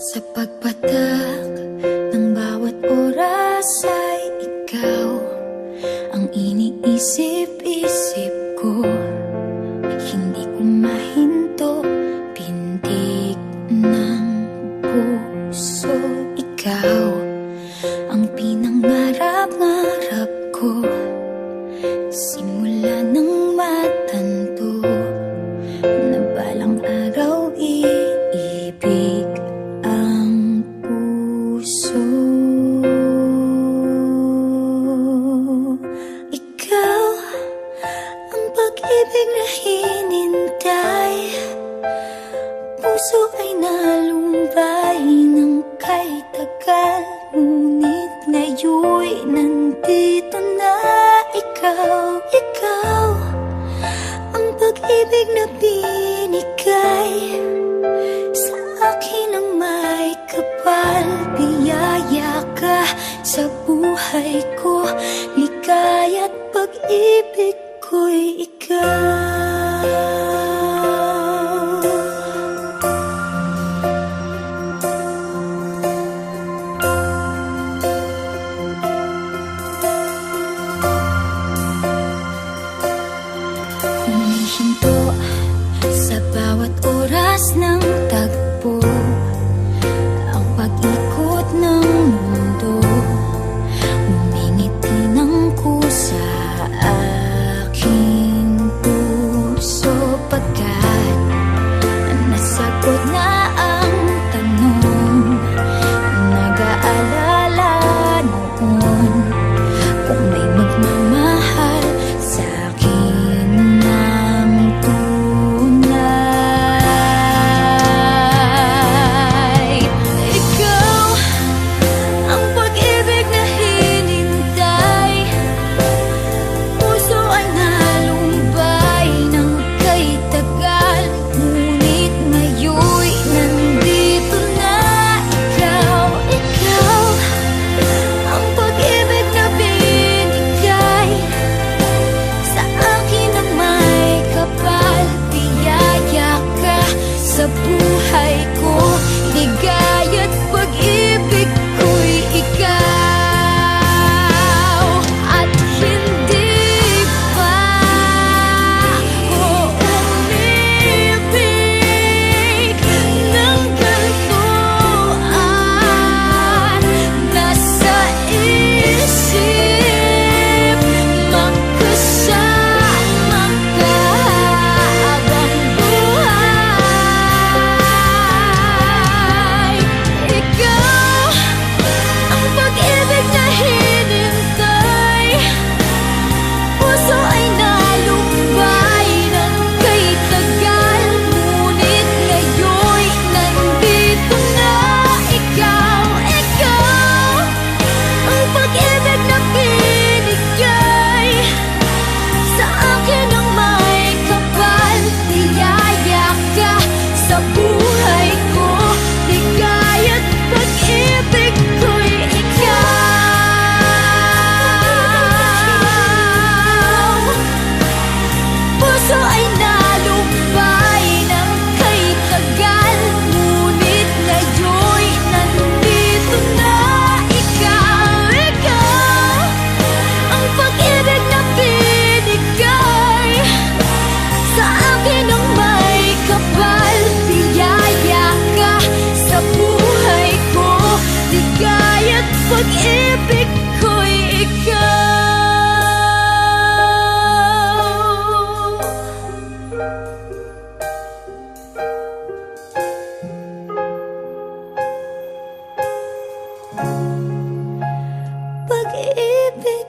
Sa pagpatak ng bawat oras ay ikaw ang iniisip-isip ko. Hindi ko mahinto, pintig ng puso. Ikaw ang pinangarap-ngarap ko, simula ng matanto na balang araw iibig ang puso. Ikaw ang pag-ibig na hinintay, puso ay nalumbay ng kay tagal, ngunit ngayon'y nandito na ikaw. Ikaw ang pag-ibig na binigay sa akin ang may kapal. Biyaya ka sa buhay ko, ligaya't pag-ibig ko'y ikaw. Humihinto sa bawat oras ng tagpo, ang pag-ikot ng mundo, ngumingiti ng kusa aking puso. Pagkat nasagot na ang tanong, nag-aalala noon kung may magmamahal sa akin ng tunay. Ikaw ang pag-ibig na hinintay, puso ay nalumbay ng kay tagal, ngunit ngayon'y nandito na ikaw. Ikaw ang pag-ibig na binigay sa akin ang may kapal. Biyaya ka sa buhay ko, ligaya't pag-ibig ko'y ikaw. At hindi pa ako umibig ng gantuan. Nasa isip magkasama ka habang buhay. Ikaw ang pag-ibig na hinintay, puso ay nalumbay ng kay tagal, ngunit ngayon'y nandito na ikaw. Ikaw ang pag-ibig na binigay sa akin ang may kapal. Biyaya ka sa buhay ko, ligaya't pag-ibig ko'y ikaw. Puso ay nalumbay ng kay tagal, ngunit ngayon'y nandito na ikaw. Ikaw ang pag-ibig na binigay sa akin ang may kapal. Biyaya ka sa buhay ko, ligaya't pag-ibig ko'y ikaw. Pag-ibig